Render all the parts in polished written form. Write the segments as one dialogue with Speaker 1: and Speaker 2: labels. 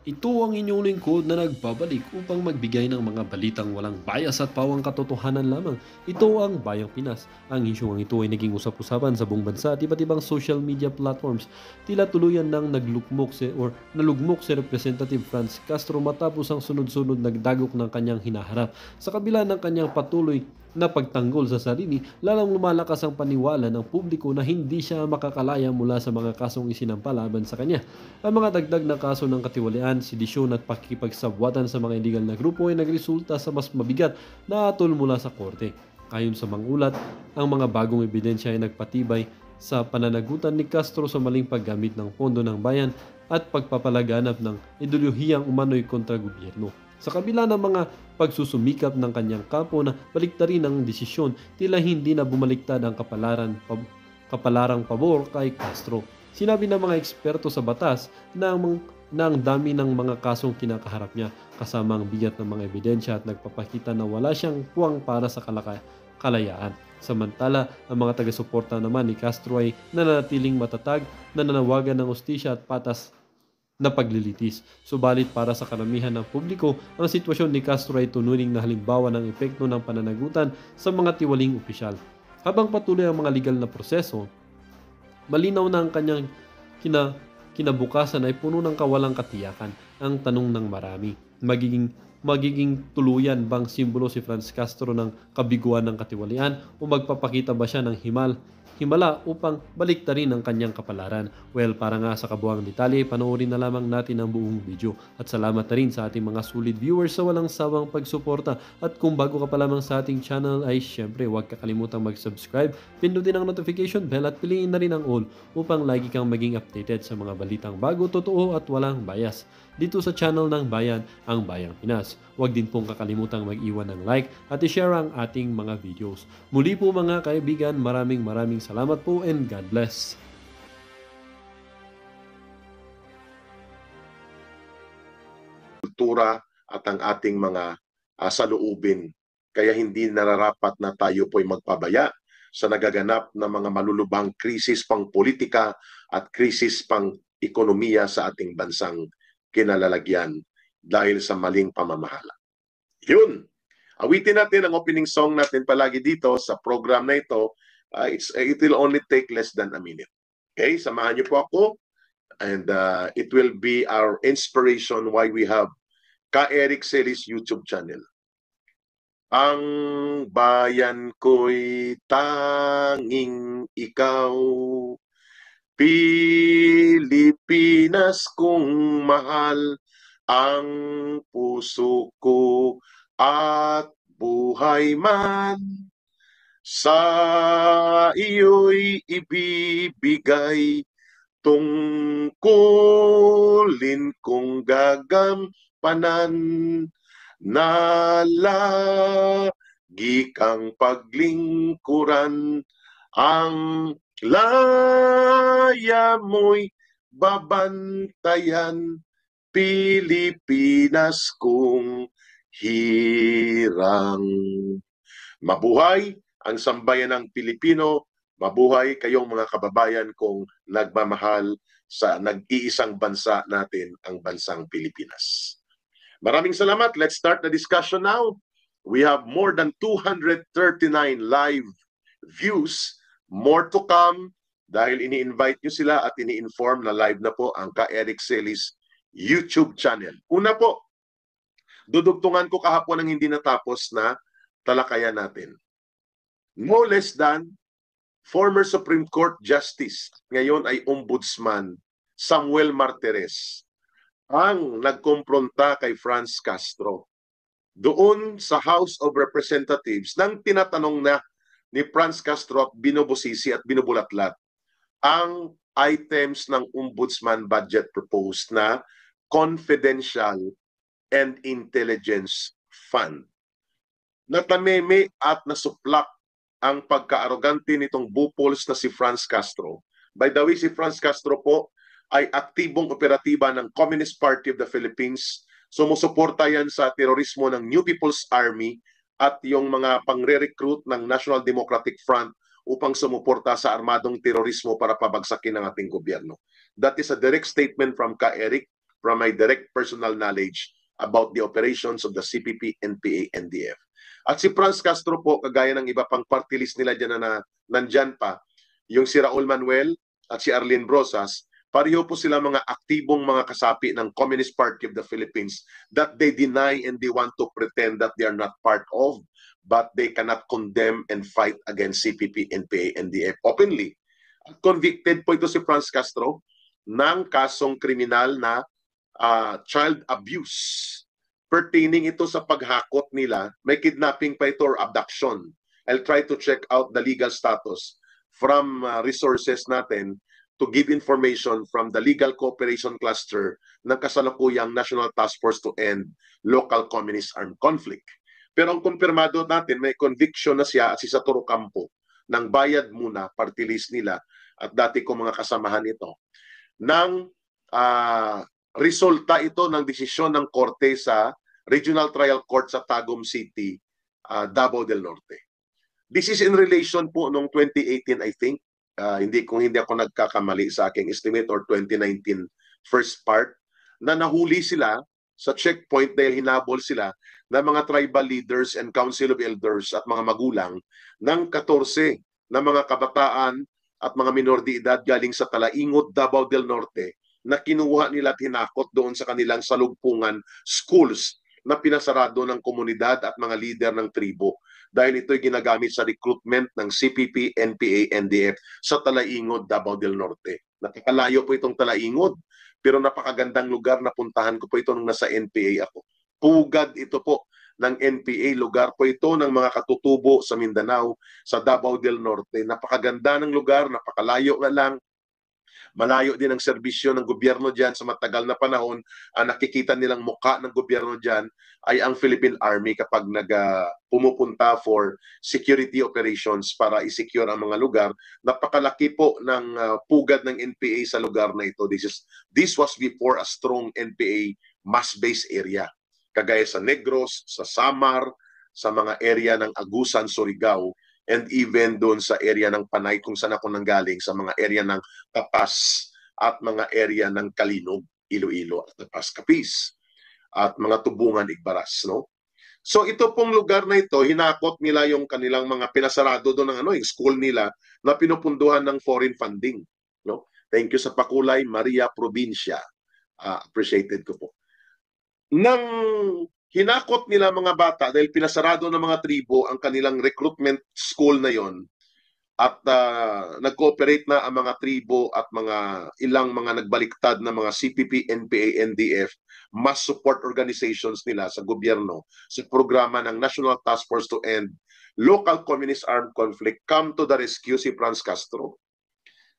Speaker 1: Ito ang inyong lingkod na nagbabalik upang magbigay ng mga balitang walang bias at pawang katotohanan lamang. Ito ang Bayang Pinas. Ang isyong ito ay naging usap-usapan sa buong bansa at iba't ibang social media platforms. Tila tuluyan nang nalugmok si Representative Franz Castro matapos ang sunod-sunod nagdagok ng kanyang hinaharap. Sa kabila ng kanyang patuloy na pagtanggol sa sarili, lalong lumalakas ang paniwala ng publiko na hindi siya makakalaya mula sa mga kasong isinampa laban sa kanya. Ang mga dagdag na kaso ng katiwalian, sedisyon at pakikipagsabwatan sa mga iligal na grupo ay nagresulta sa mas mabigat na atol mula sa korte. Ayon sa mangulat, ang mga bagong ebidensya ay nagpatibay sa pananagutan ni Castro sa maling paggamit ng pondo ng bayan at pagpapalaganap ng ideolohiyang umano'y kontra gobyerno. Sa kabila ng mga pagsusumikap ng kanyang kampo na baliktarin ang desisyon, tila hindi na bumaliktad ang kapalarang pabor kay Castro. Sinabi ng mga eksperto sa batas na ang dami ng mga kasong kinakaharap niya, kasama ang bigat ng mga ebidensya at nagpapakita na wala siyang puwang para sa kalayaan. Samantala, ang mga taga-suporta naman ni Castro ay nananatiling matatag, nananawagan ng ustisya at patas na paglilitis. Subalit para sa karamihan ng publiko, ang sitwasyon ni Castro ay tunuring na halimbawa ng epekto ng pananagutan sa mga tiwaling opisyal. Habang patuloy ang mga legal na proseso, malinaw na ang kanyang kina, kinabukasan ay puno ng kawalang katiyakan. Ang tanong ng marami, magiging tuluyan bang simbolo si Franz Castro ng kabiguan ng katiwalian o magpapakita ba siya ng himala upang baliktarin ang kanyang kapalaran? Well, para nga sa kabuang detalye, panoorin na lamang natin ang buong video. At salamat na rin sa ating mga solid viewers sa walang sawang pagsuporta. At kung bago ka pa lamang sa ating channel ay syempre huwag kakalimutan mag-subscribe, pindutin ang notification bell at piliin na rin ang all upang lagi kang maging updated sa mga balitang bago, totoo at walang bias. Dito sa channel ng Bayan, ang Bayang Pinas. Huwag din pong kakalimutang mag-iwan ng like at i-share ang ating mga videos. Muli po mga kaibigan, maraming salamat po and God bless.
Speaker 2: Kultura at ang ating mga saloobin. Kaya hindi nararapat na tayo po'y magpabaya sa nagaganap na mga malulubhang krisis pang politika at krisis pang ekonomiya sa ating bansang kinalalagyan dahil sa maling pamamahala. Yun! Awitin natin ang opening song natin palagi dito sa program na ito. It will only take less than a minute. Okay? Samahan niyo po ako and it will be our inspiration why we have Ka Eric Celis YouTube channel. Ang bayan ko'y tanging ikaw, Pilipinas kong mahal, ang puso ko at buhay man, sa iyo'y ibibigay, tungkulin kong gagampanan, na lagi kang paglingkuran, ang laya mo'y babantayan, Pilipinas kong hirang. Mabuhay ang sambayanang Pilipino, mabuhay kayong mga kababayan kong nagmamahal sa nag-iisang bansa natin, ang bansang Pilipinas. Maraming salamat. Let's start the discussion now. We have more than 239 live views. More to come dahil ini-invite nyo sila at ini-inform na live na po ang Ka Eric Celis YouTube channel. Una po, dudugtungan ko kahapon ang hindi natapos na talakayan natin. No less than former Supreme Court Justice, ngayon ay Ombudsman, Samuel Martires, ang nagkompronta kay Franz Castro doon sa House of Representatives nang tinatanong na ni Franz Castro at binubusisi at binubulatlat ang items ng Ombudsman budget proposed na confidential and intelligence fund. Natameme at nasuplak ang pagka-arogante nitong bupols na si Franz Castro. By the way, si Franz Castro po ay aktibong operatiba ng Communist Party of the Philippines. Sumusuporta yan sa terorismo ng New People's Army at yung mga pangre-recruit ng National Democratic Front upang sumuporta sa armadong terorismo para pabagsakin ang ating gobyerno. That is a direct statement from Ka Eric. from my direct personal knowledge about the operations of the CPP, NPA, NDF. At si Franz Castro po, kagaya ng iba pang party list nila dyan na nandyan pa, yung si Raul Manuel at si Arlene Brosas, pareho po sila mga aktibong mga kasapi ng Communist Party of the Philippines that they deny and they want to pretend that they are not part of, but they cannot condemn and fight against CPP, NPA, NDF openly. Convicted po ito si Franz Castro ng kasong kriminal na child abuse. Pertaining ito sa paghakot nila, may kidnapping pa ito or abduction. I'll try to check out the legal status from resources natin to give information from the Legal Cooperation Cluster ng kasalukuyang National Task Force to End Local Communist Armed Conflict. Pero ang kumpirmado natin, may conviction na siya at si Satoru Campo ng Bayad Muna, party list nila, at dati ko mga kasamahan ito, ng resulta ito ng desisyon ng korte sa Regional Trial Court sa Tagum City, Davao del Norte. This is in relation po noong 2018, I think. Kung hindi ako nagkakamali sa aking estimate, or 2019 first part, na nahuli sila sa checkpoint dahil hinabol sila ng mga tribal leaders and council of elders at mga magulang ng 14 na mga kabataan at mga minor de edad galing sa Talaingot, Davao del Norte, na kinuha nila at hinakot doon sa kanilang salugpungan schools na pinasarado ng komunidad at mga lider ng tribo dahil ito'y ginagamit sa recruitment ng CPP, NPA, NDF sa Talaingot, Davao del Norte. Nakakalayo po itong Talaingot, pero napakagandang lugar na puntahan ko po ito nung nasa NPA ako. Pugad ito po ng NPA, lugar po ito ng mga katutubo sa Mindanao, sa Davao del Norte. Napakaganda ng lugar, napakalayo na lang. Malayo din ang serbisyo ng gobyerno dyan sa matagal na panahon. Ang nakikita nilang muka ng gobyerno dyan ay ang Philippine Army kapag pumupunta for security operations para i-secure ang mga lugar. Napakalaki po ng pugad ng NPA sa lugar na ito. This was before a strong NPA mass-based area. Kagaya sa Negros, sa Samar, sa mga area ng Agusan, Surigao, and even doon sa area ng Panay kung saan ako nanggaling, sa mga area ng Tapas at mga area ng Kalinog, Iloilo at Tapas Capiz at mga Tubungan, Igbaras, no? So ito pong lugar na ito, hinakot nila yung kanilang mga pinasarado doon ng yung school nila na pinupunduhan ng foreign funding, no? Thank you sa pakulay, Maria Provincia. Appreciated ko po. Nang hinakot nila mga bata dahil pinasarado ng mga tribo ang kanilang recruitment school na yon at nag-cooperate na ang mga tribo at ilang mga nagbaliktad na mga CPP, NPA, NDF, mass support organizations nila sa gobyerno sa programa ng National Task Force to End Local Communist Armed Conflict, come to the rescue si Franz Castro.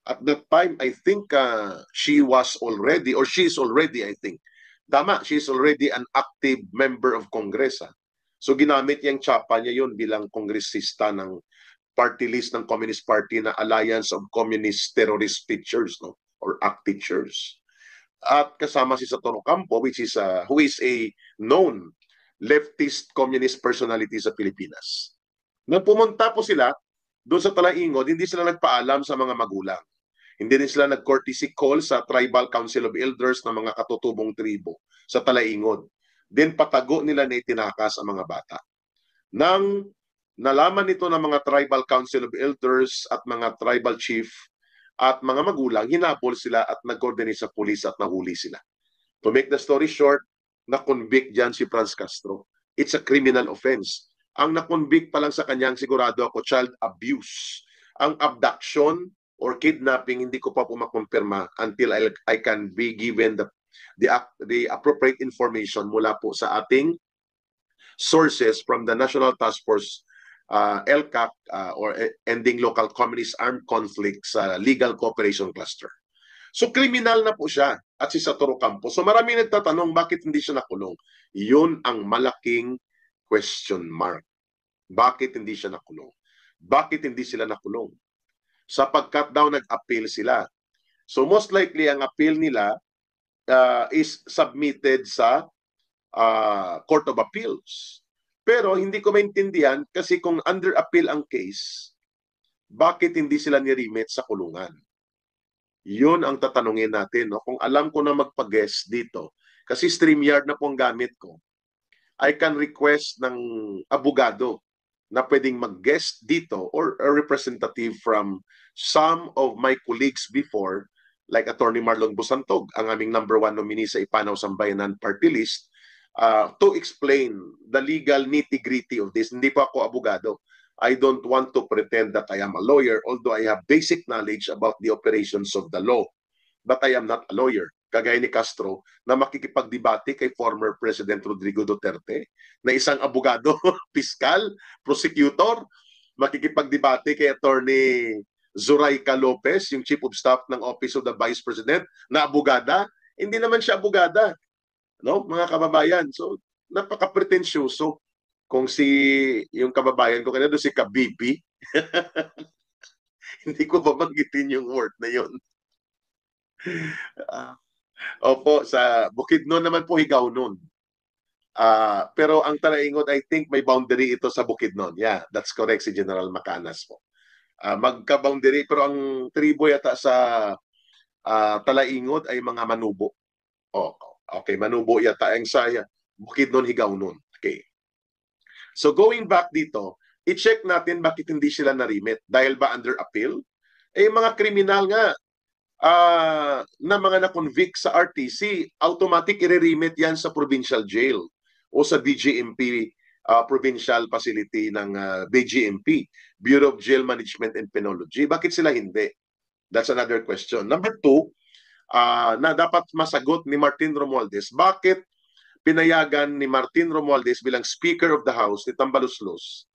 Speaker 2: At that time, I think she is already, I think, tama, she is already an active member of Congress. So ginamit yung tsapa niya yun bilang kongresista ng party list ng Communist Party na Alliance of Communist Terrorist Teachers, no? Or ACT Teachers. At kasama si Satoru Campo, who is a known leftist communist personality sa Pilipinas. Nang pumunta po sila doon sa Talaingot, hindi sila nagpaalam sa mga magulang. Hindi din sila nag-courtesy call sa Tribal Council of Elders ng mga katutubong tribo sa Talaingot. Then patago nila na itinakas ang mga bata. Nang nalaman nito ng mga Tribal Council of Elders at mga Tribal Chief at mga magulang, hinabol sila at nag-coordinate sa pulis at nahuli sila. To make the story short, na-convict dyan si Franz Castro. It's a criminal offense. Ang na-convict pa lang sa kanyang, sigurado ako, child abuse. Ang abduction or kidnapping, hindi ko pa po makumpirma until I can be given the appropriate information mula po sa ating sources from the National Task Force, LCAC, or Ending Local Communist Armed Conflicts Legal Cooperation Cluster. So criminal na po siya at si Satoru Campo. So maraming nagtatanong bakit hindi siya nakulong. Yun ang malaking question mark. Bakit hindi siya nakulong? Bakit hindi sila nakulong? Sapagkat daw nag-appeal sila. So most likely ang appeal nila is submitted sa Court of Appeals. Pero hindi ko maintindihan kasi kung under appeal ang case, bakit hindi sila ni-remit sa kulungan? Yun ang tatanungin natin. No? Kung alam ko na magpa-guest dito, kasi StreamYard na po ang gamit ko, I can request ng abogado na pwedeng mag-guest dito or a representative from some of my colleagues before, like Attorney Marlon Busantog, ang aming #1 nominee sa Ipanaw Sambayanan Party List, to explain the legal nitty-gritty of this. Hindi pa ako abogado. I don't want to pretend that I am a lawyer, although I have basic knowledge about the operations of the law. But I am not a lawyer. Kagaya ni Castro, na makikipagdebate kay former President Rodrigo Duterte, na isang abogado, piskal, prosecutor, makikipagdebate kay Attorney Zuraica Lopez, yung Chief of Staff ng Office of the Vice President, na abogada. Hindi naman siya abogada, no, mga kababayan. So, napaka-pretensyoso kung yung kababayan ko kanina, si Kabibi, hindi ko babanggitin yung word na yun. Opo, sa Bukidnon naman po higaw nun. Pero ang Talaingod, I think may boundary ito sa Bukidnon. Yeah, that's correct si General Macanas po. Magka-boundary, pero ang tribo yata sa Talaingod ay mga Manubo. Oh, okay, Manubo yata ang saya. Bukidnon higaw nun. Okay. So going back dito, i-check natin bakit hindi sila narimit. Dahil ba under appeal? Mga kriminal nga na mga na-convict sa RTC, automatic i-remit yan sa provincial jail o sa BGMP provincial facility ng BGMP, Bureau of Jail Management and Penology. Bakit sila hindi? That's another question. Number 2, na dapat masagot ni Martin Romualdez, bakit pinayagan ni Martin Romualdez bilang Speaker of the House ni Tambaluslos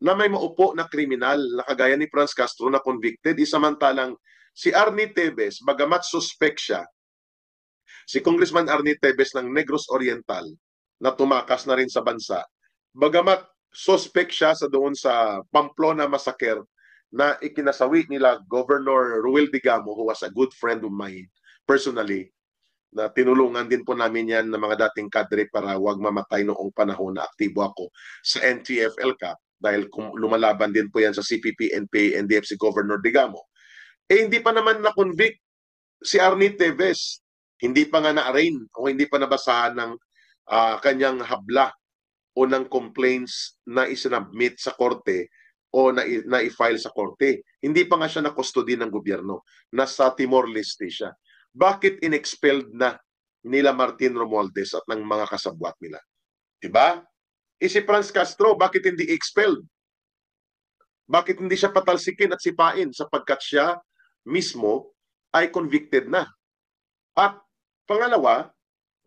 Speaker 2: na may maupo na kriminal na kagaya ni Franz Castro na convicted, isamantalang si Arnie Tevez, bagamat suspect siya, si Congressman Arnie Tevez ng Negros Oriental na tumakas na rin sa bansa, bagamat suspect siya doon sa Pamplona Massacre na ikinasawi nila Governor Ruel Digamo, who was a good friend of mine personally, na tinulungan din po namin yan ng mga dating kadre para wag mamatay noong panahon na aktibo ako sa NTFL Cup dahil lumalaban din po yan sa CPP, NPA, NDF si Governor Digamo. Hindi pa naman na-convict si Arnie Tevez. Hindi pa nga na-arraign o hindi pa nabasahan ng kanyang habla o ng complaints na isinabmit sa korte o na i-file sa korte. Hindi pa nga siya na-custody ng gobyerno. Nasa Timor-Leste siya. Bakit inexpelled na nila Martin Romualdez at ng mga kasabwat nila? Diba? Si Franz Castro, bakit hindi expelled? Bakit hindi siya patalsikin at sipain sapagkat siya mismo ay convicted na? At pangalawa,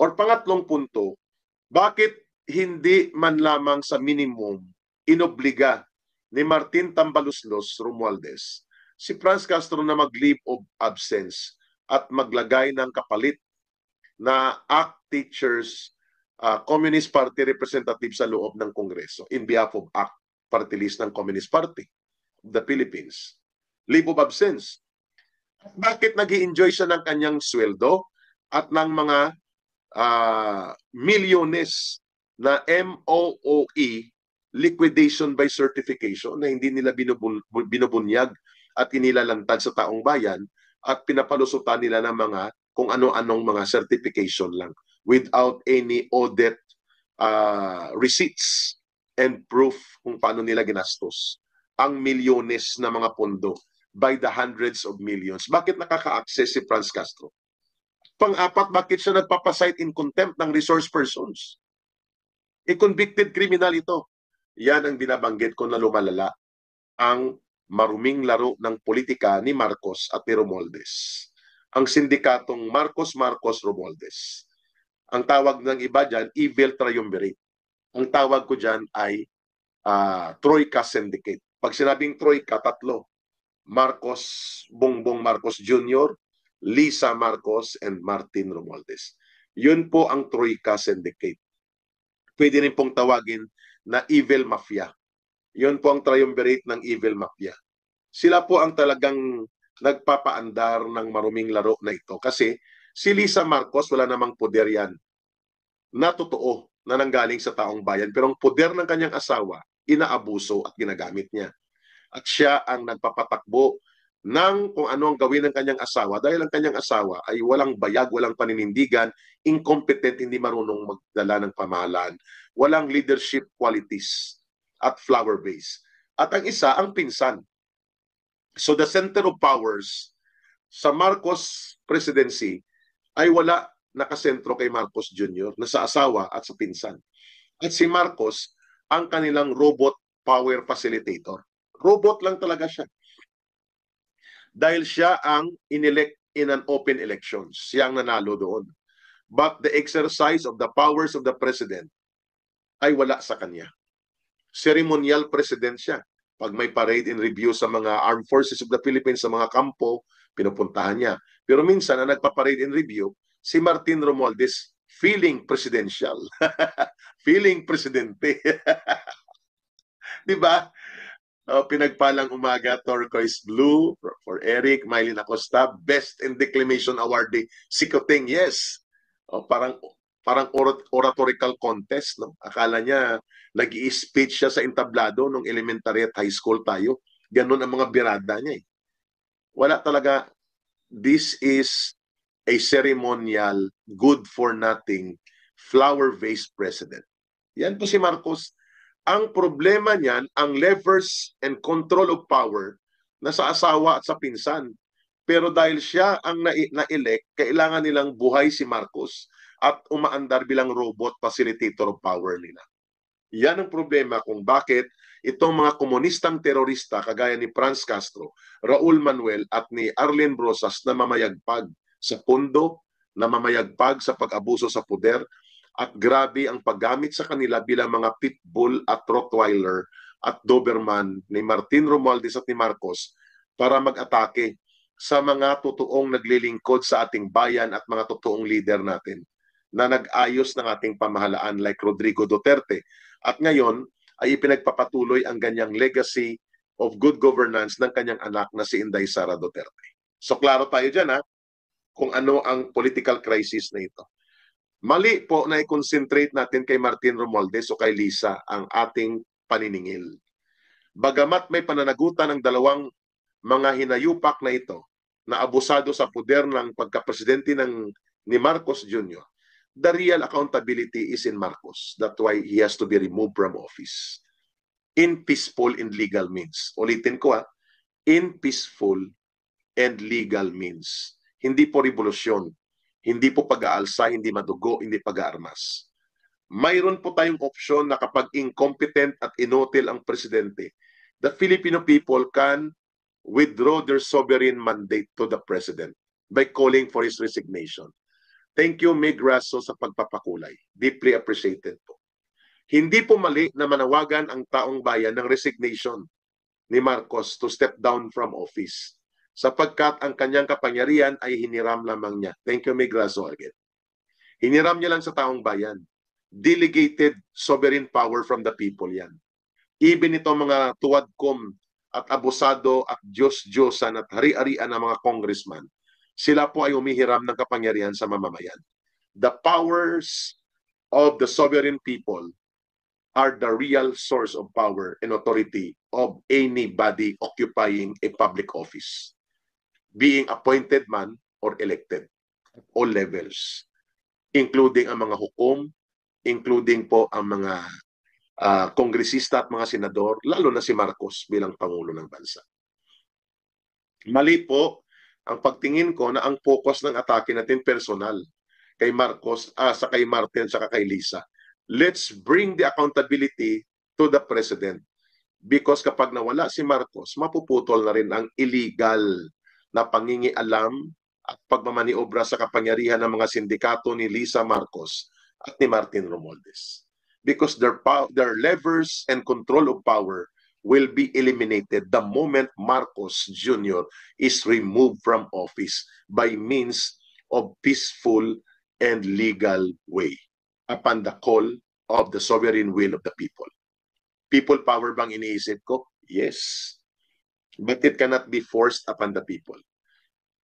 Speaker 2: or pangatlong punto, bakit hindi man lamang sa minimum inobliga ni Martin Tambaluslos Romualdez si Franz Castro na mag-leave of absence at maglagay ng kapalit na ACT teachers, Communist Party representative sa loob ng Kongreso in behalf of ACT party list ng Communist Party of the Philippines. Leave of absence. Bakit nag-i-enjoy siya ng kanyang sweldo at ng mga milyones na MOOE, liquidation by certification, na hindi nila binubunyag at inilalantad sa taong bayan at pinapalusutan nila ng mga kung ano-anong mga certification lang without any audit receipts and proof kung paano nila ginastos ang milyones na mga pondo by the hundreds of millions. Bakit nakaka-access si Franz Castro? Pang-apat, bakit siya nagpapasite in contempt ng resource persons? Convicted criminal ito. Yan ang binabanggit ko na lumalala ang maruming laro ng politika ni Marcos at ni Romualdez. Ang sindikatong Marcos Romualdez. Ang tawag ng iba dyan, evil triumvirate. Ang tawag ko dyan ay Troika Syndicate. Pag sinabing Troika, tatlo. Marcos, Bongbong Marcos Jr., Lisa Marcos, and Martin Romualdez. Yun po ang Troika Syndicate. Pwede rin pong tawagin na evil mafia. Yun po ang triumvirate ng evil mafia. Sila po ang talagang nagpapaandar ng maruming laro na ito. Kasi si Lisa Marcos, wala namang poder yan na totoo na nanggaling sa taong bayan. Pero ang poder ng kanyang asawa, inaabuso at ginagamit niya. At siya ang nagpapatakbo ng kung ano ang gawin ng kanyang asawa dahil ang kanyang asawa ay walang bayag, walang paninindigan, incompetent, hindi marunong magdala ng pamahalaan, walang leadership qualities at flower base. At ang isa, ang pinsan. So the center of powers sa Marcos presidency ay wala nakasentro kay Marcos Jr. na sa asawa at sa pinsan. At si Marcos, ang kanilang robot power facilitator. Robot lang talaga siya. Dahil siya ang inelect in an open election. Siya ang nanalo doon. But the exercise of the powers of the president ay wala sa kanya. Ceremonial president siya. Pag may parade in review sa mga armed forces of the Philippines sa mga kampo, pinupuntahan niya. Pero minsan na nagpa-parade in review, si Martin Romualdez feeling presidential. Feeling presidente. Di ba? Pinagpalang umaga, turquoise blue for Eric, Mylene Acosta, Best in Declamation Awardee, Sikoting, yes. Parang oratorical contest, no? Akala niya nag-i-speech siya sa entablado nung elementary at high school tayo. Ganun ang mga birada niya eh. Wala talaga. This is a ceremonial, good-for-nothing, flower-based president. Yan po si Marcos. Ang problema niyan, ang levers and control of power na sa asawa at sa pinsan. Pero dahil siya ang na-elect, kailangan nilang buhay si Marcos at umaandar bilang robot facilitator of power nila. Yan ang problema kung bakit itong mga komunistang terorista kagaya ni Franz Castro, Raul Manuel at ni Arlen Brosas na mamayagpag sa pondo, na mamayagpag sa pag-abuso sa poder, at grabe ang paggamit sa kanila bilang mga pitbull at Rottweiler at Doberman ni Martin Romualdez at ni Marcos para mag-atake sa mga totoong naglilingkod sa ating bayan at mga totoong leader natin na nag-ayos ng ating pamahalaan like Rodrigo Duterte. At ngayon ay ipinagpapatuloy ang ganyang legacy of good governance ng kanyang anak na si Inday Sara Duterte. So klaro tayo dyan ha, kung ano ang political crisis na ito. Mali po na i-concentrate natin kay Martin Romualdez o kay Lisa ang ating paniningil. Bagamat may pananagutan ng dalawang mga hinayupak na ito na abusado sa poder ng pagkapresidente ni Marcos Jr., the real accountability is in Marcos. That's why he has to be removed from office. In peaceful and legal means. Ulitin ko in peaceful and legal means. Hindi po revolusyon. Hindi po pag-aalsa, hindi madugo, hindi pag-aarmas. Mayroon po tayong opsyon na kapag incompetent at inutil ang presidente, the Filipino people can withdraw their sovereign mandate to the president by calling for his resignation. Thank you, Meg Raso, sa pagpapakulay. Deeply appreciated po. Hindi po mali na manawagan ang taong bayan ng resignation ni Marcos to step down from office, sapagkat ang kanyang kapangyarihan ay hiniram lamang niya. Thank you, Meg Raso again. Hiniram niya lang sa taong bayan. Delegated sovereign power from the people yan. Even ito mga tuwadkom at abusado at Diyos-Diyosan at hari-arian ng mga congressman, sila po ay umihiram ng kapangyarihan sa mamamayan. The powers of the sovereign people are the real source of power and authority of anybody occupying a public office, being appointed man or elected at all levels, including ang mga hukom, including po ang mga kongresista at mga senador, lalo na si Marcos bilang Pangulo ng Bansa. Mali po ang pagtingin ko na ang focus ng atake natin personal kay Marcos, sa kay Martin, sa kay Lisa. Let's bring the accountability to the president. Because kapag nawala si Marcos, mapuputol na rin ang illegal na pangingialam at pagmamaniobra sa kapangyarihan ng mga sindikato ni Lisa Marcos at ni Martin Romualdez. Because their levers and control of power will be eliminated the moment Marcos Jr. is removed from office by means of peaceful and legal way upon the call of the sovereign will of the people. People power bang iniisip ko? Yes. But it cannot be forced upon the people.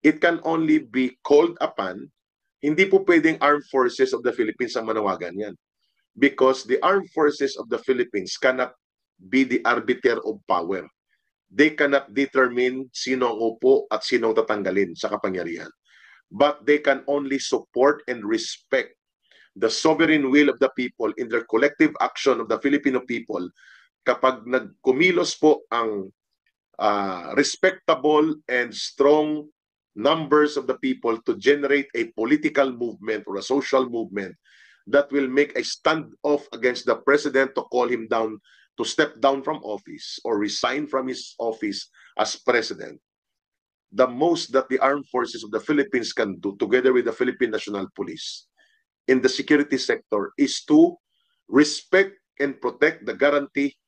Speaker 2: It can only be called upon. Hindi po pwedeng armed forces of the Philippines ang manawagan yan. Because the armed forces of the Philippines cannot be the arbiter of power. they cannot determine sino ang upo at sino ang tatanggalin sa kapangyarihan. But they can only support and respect the sovereign will of the people in their collective action of the Filipino people kapag nagkumilos po ang respectable and strong numbers of the people to generate a political movement or a social movement that will make a standoff against the president to call him down, to step down from office or resign from his office as president. The most that the armed forces of the Philippines can do together with the Philippine National Police in the security sector is to respect and protect the guarantee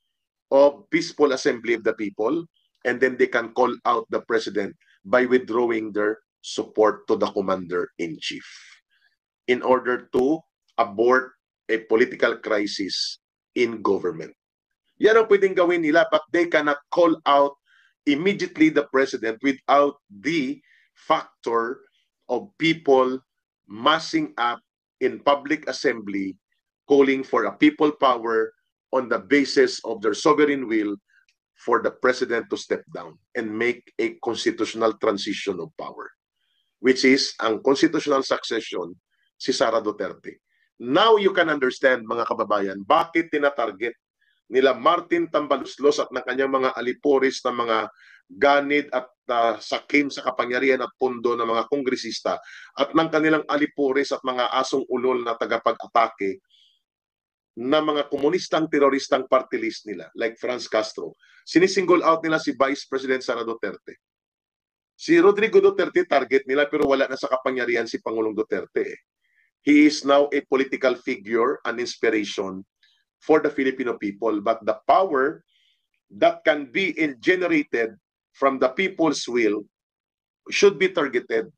Speaker 2: of peaceful assembly of the people, and then they can call out the president by withdrawing their support to the commander-in-chief in order to abort a political crisis in government. Yan ang pwedeng gawin nila, but they cannot call out immediately the president without the factor of people massing up in public assembly calling for a people power on the basis of their sovereign will for the president to step down and make a constitutional transition of power, which is ang constitutional succession si Sara Duterte. Now you can understand, mga kababayan, bakit tinatarget nila Martin Tambaluslos at ng kanyang mga aliporis na mga ganid at sakim sa kapangyarihan at pundo ng mga kongresista at ng kanilang aliporis at mga asong ulol na tagapag-atake na mga komunistang teroristang party list nila like Franz Castro. Sinisingle out nila si Vice President Sara Duterte. Si Rodrigo Duterte target nila pero wala na sa kapangyarihan si Pangulong Duterte. He is now a political figure, an inspiration for the Filipino people, but the power that can be generated from the people's will should be targeted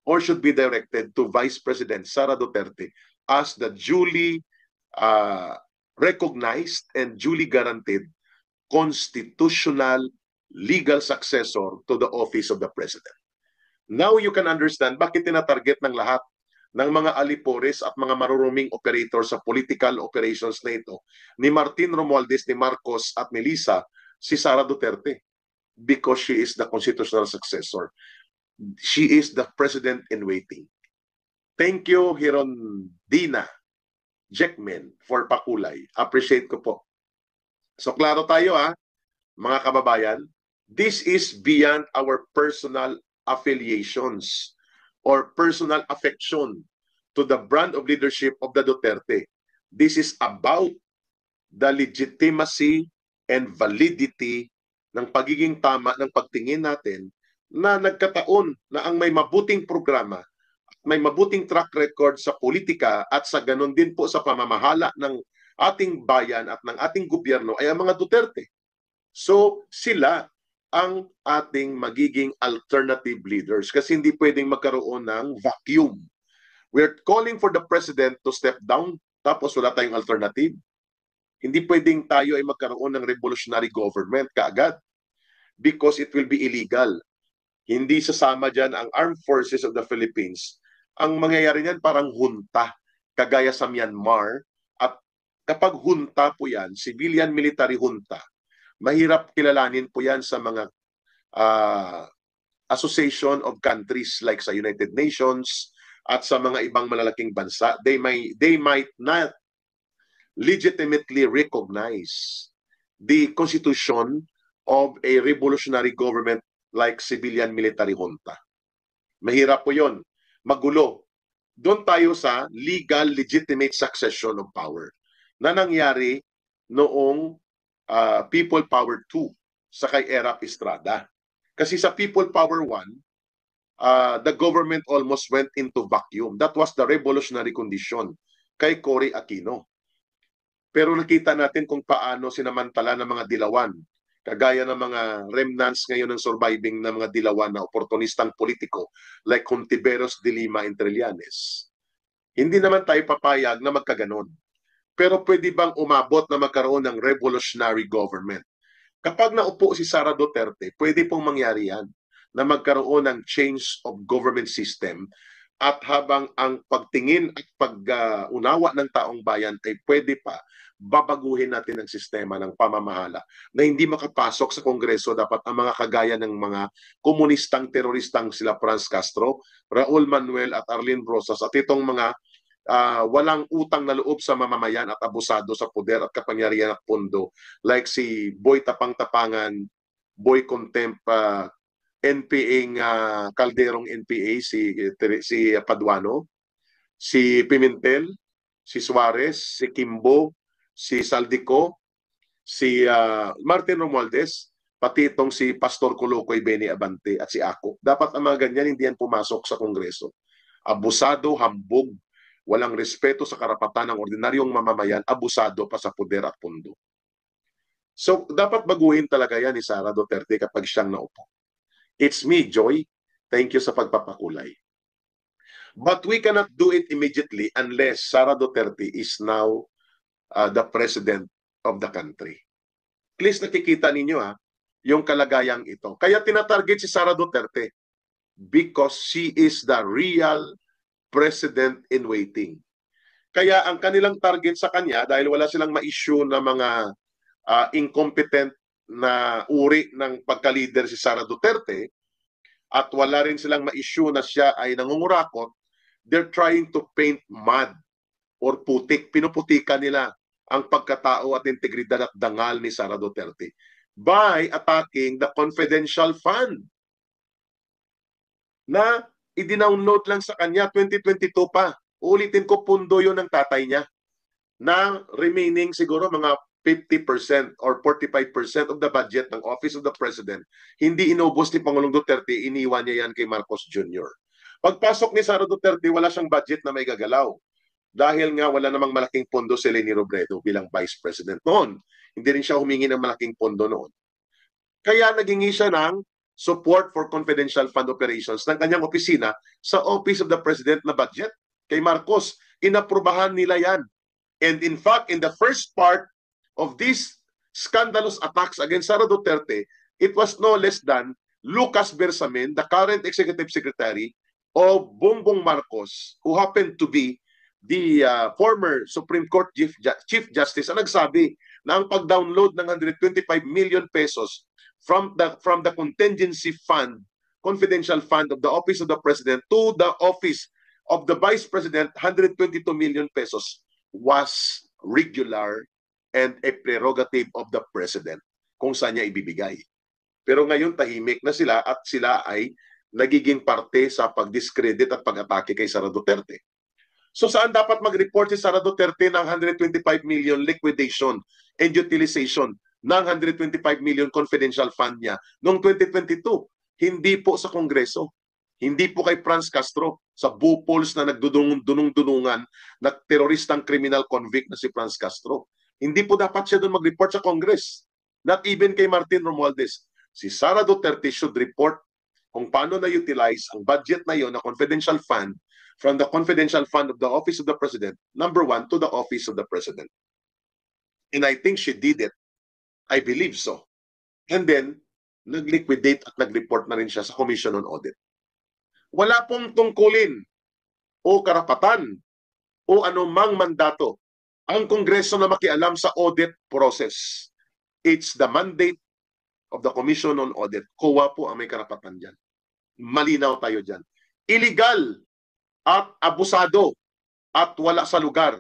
Speaker 2: or should be directed to Vice President Sara Duterte as the duly recognized and duly guaranteed constitutional legal successor to the office of the president. Now you can understand bakit tinatarget ng lahat ng mga alipores at mga maruruming operators sa political operations na ito ni Martin Romualdez, ni Marcos at ni Lisa si Sara Duterte, because she is the constitutional successor. She is the president in waiting. Thank you, Hirondina Jackman, for pakulay. Appreciate ko po. So klaro tayo mga kababayan, this is beyond our personal affiliations or personal affection to the brand of leadership of the Duterte. This is about the legitimacy and validity ng pagiging tama ng pagtingin natin na nagkataon na ang may mabuting programa, may mabuting track record sa politika at sa ganun din po sa pamamahala ng ating bayan at ng ating gobyerno ay ang mga Duterte. So sila ang ating magiging alternative leaders kasi hindi pwedeng magkaroon ng vacuum. We're calling for the president to step down tapos wala tayong alternative. Hindi pwedeng tayo ay magkaroon ng revolutionary government kaagad because it will be illegal. Hindi sasama dyan ang armed forces of the Philippines. Ang mangyayari niyan parang junta, kagaya sa Myanmar. At kapag junta po yan, civilian military junta, mahirap kilalanin po yan sa mga association of countries like sa United Nations at sa mga ibang malalaking bansa. They might not legitimately recognize the constitution of a revolutionary government like civilian military junta. Mahirap po yon, magulo. Doon tayo sa legal legitimate succession of power na nangyari noong People Power 2 sa kay Erap Estrada. Kasi sa People Power 1, the government almost went into vacuum. That was the revolutionary condition kay Cory Aquino. Pero nakita natin kung paano sinamantala ng mga dilawan, kagaya ng mga remnants ngayon ng surviving na mga dilawan na oportunistang politiko like Hontiveros de Lima and Trillanes. Hindi naman tayo papayag na magkaganon. Pero pwede bang umabot na magkaroon ng revolutionary government? Kapag naupo si Sara Duterte, pwede pong mangyari yan na magkaroon ng change of government system at habang ang pagtingin at pag-unawa ng taong bayan ay pwede pa, babaguhin natin ang sistema ng pamamahala na hindi makapasok sa Kongreso dapat ang mga kagaya ng mga komunistang teroristang sila Franz Castro, Raul Manuel at Arlene Brosas at itong mga walang utang na loob sa mamamayan at abusado sa poder at kapangyarihan at pondo like si Boy Tapang-Tapangan, Boy Contempt, NPA Calderong NPA si Paduano, si Pimentel, si Suarez, si Kimbo, si Saldico, si Martin Romualdez, pati itong si Pastor Colocoy Benny Abante at si Ako. Dapat ang mga ganyan hindi yan pumasok sa Kongreso. Abusado, hambog, walang respeto sa karapatan ng ordinaryong mamamayan, abusado pa sa poder at pundo. So, dapat baguhin talaga yan ni Sara Duterte kapag siyang naupo. It's me, Joy. Thank you sa pagpapakulay. But we cannot do it immediately unless Sara Duterte is now the president of the country. Please nakikita ninyo yung kalagayang ito. Kaya tinatarget si Sara Duterte because she is the real president in waiting. Kaya ang kanilang target sa kanya, dahil wala silang ma-issue na mga incompetent na uri ng pagka-leader si Sara Duterte at wala rin silang ma-issue na siya ay nangungurakot, they're trying to paint mud or putik. Pinuputikan nila ang pagkatao at integridad at dangal ni Sara Duterte by attacking the confidential fund na i-download lang sa kanya 2022 pa. Ulitin ko, pundo yun ng tatay niya na remaining siguro mga 50% or 45% of the budget ng Office of the President, hindi inubos ni Pangulong Duterte, iniwan niya yan kay Marcos Jr. Pagpasok ni Sara Duterte, wala siyang budget na may gagalaw. Dahil nga wala namang malaking pondo si Leni Robredo bilang Vice President noon. Hindi rin siya humingi ng malaking pondo noon. Kaya nagingi siya ng support for confidential fund operations ng kanyang opisina sa Office of the President na budget. Kay Marcos, inaprubahan nila yan. And in fact, in the first part of these scandalous attacks against Sara Duterte, it was no less than Lucas Bersamin, the current executive secretary of Bongbong Marcos, who happened to be the former Supreme Court Chief Justice, ang nagsabi na ang pag-download ng 125 million pesos from the contingency fund, confidential fund of the Office of the President to the Office of the Vice President, 122 million pesos was regular and a prerogative of the President kung saan niya ibibigay. Pero ngayon tahimik na sila at sila ay nagiging parte sa pag-discredit at pag-atake kay Sara Duterte. So saan dapat mag-report si Sara Duterte ng 125 million liquidation and utilization ng 125 million confidential fund niya noong 2022? Hindi po sa Kongreso. Hindi po kay Franz Castro sa bupols na nagdudunong-dunungan na teroristang criminal convict na si Franz Castro. Hindi po dapat siya doon mag-report sa Congress. Not even kay Martin Romualdez. Si Sara Duterte should report kung paano na-utilize ang budget na yon na confidential fund from the confidential fund of the Office of the President, number one, to the Office of the President. And I think she did it. I believe so. And then, nag-liquidate at nag-report na rin siya sa Commission on Audit. Wala pong tungkulin o karapatan o anumang mandato ang Kongreso na makialam sa audit process. It's the mandate of the Commission on Audit. COA po ang may karapatan dyan. Malinaw tayo dyan. Illegal at abusado at wala sa lugar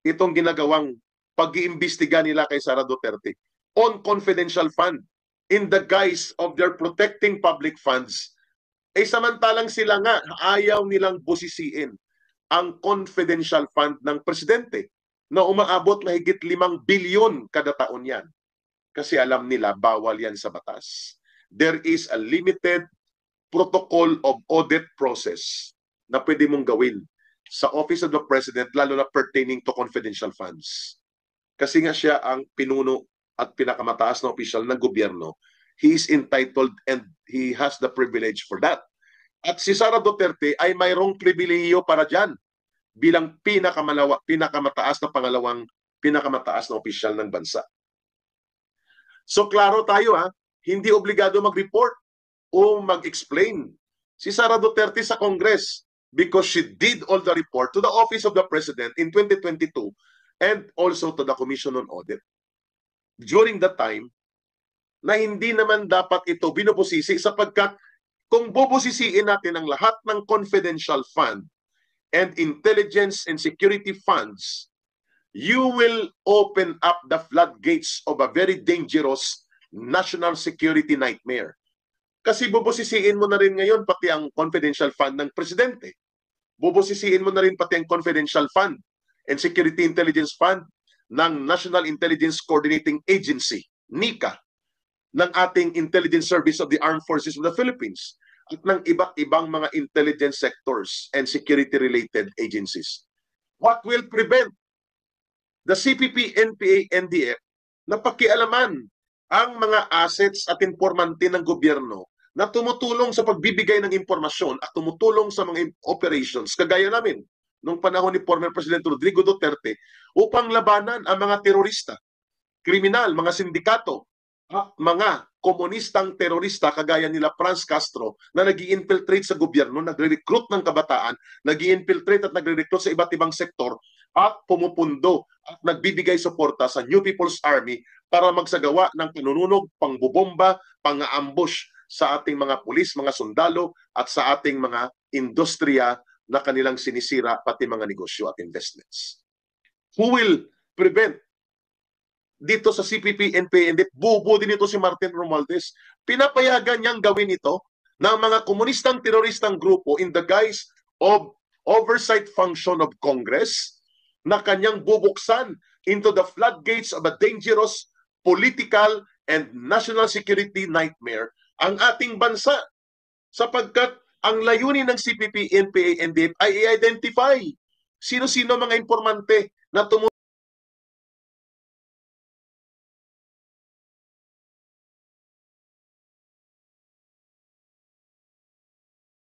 Speaker 2: itong ginagawang pag-iimbestiga nila kay Sara Duterte on confidential fund in the guise of their protecting public funds. Samantalang sila nga ayaw nilang busisiin ang confidential fund ng presidente na umaabot na higit 5 bilyon kada taon yan. Kasi alam nila bawal yan sa batas. There is a limited protocol of audit process na pwede mong gawin sa Office of the President, lalo na pertaining to confidential funds. Kasi nga siya ang pinuno at pinakamataas na opisyal ng gobyerno. He is entitled and he has the privilege for that. At si Sara Duterte ay mayroong pribilehiyo para dyan bilang pinakamataas na opisyal ng bansa. So klaro tayo hindi obligado mag-report o mag-explain si Sara Duterte sa Congress because she did all the report to the Office of the President in 2022 and also to the Commission on Audit. During that time, na hindi naman dapat ito binubusisi sapagkat kung bubusisiin natin ang lahat ng confidential fund and intelligence and security funds, you will open up the floodgates of a very dangerous national security nightmare. Kasi bubusisiin mo na rin ngayon pati ang confidential fund ng presidente. Bubusisiin mo na rin pati ang confidential fund and security intelligence fund ng National Intelligence Coordinating Agency, NICA, ng ating Intelligence Service of the Armed Forces of the Philippines, at ng iba't ibang mga intelligence sectors and security-related agencies. What will prevent the CPP, NPA, NDF na pakialaman ang mga assets at informante ng gobyerno na tumutulong sa pagbibigay ng impormasyon at tumutulong sa mga operations kagaya namin nung panahon ni former President Rodrigo Duterte upang labanan ang mga terorista, kriminal, mga sindikato, at mga komunistang terorista kagaya nila Franz Castro na nag-i-infiltrate sa gobyerno, nagre-recruit ng kabataan, nag-i-infiltrate at nagre-recruit sa iba't ibang sektor at pumupundo at nagbibigay suporta sa New People's Army para magsagawa ng panununog, pangbubomba, pang-ambush sa ating mga pulis, mga sundalo at sa ating mga industriya na kanilang sinisira pati mga negosyo at investments. Who will prevent dito sa CPP, NPA, and bubo din ito si Martin Romualdez. Pinapayagan niyang gawin ito ng mga komunistang teroristang grupo in the guise of oversight function of Congress na kanyang bubuksan into the floodgates of a dangerous political and national security nightmare ang ating bansa. Sapagkat ang layunin ng CPP, NPA, NDF ay i-identify sino-sino mga informante na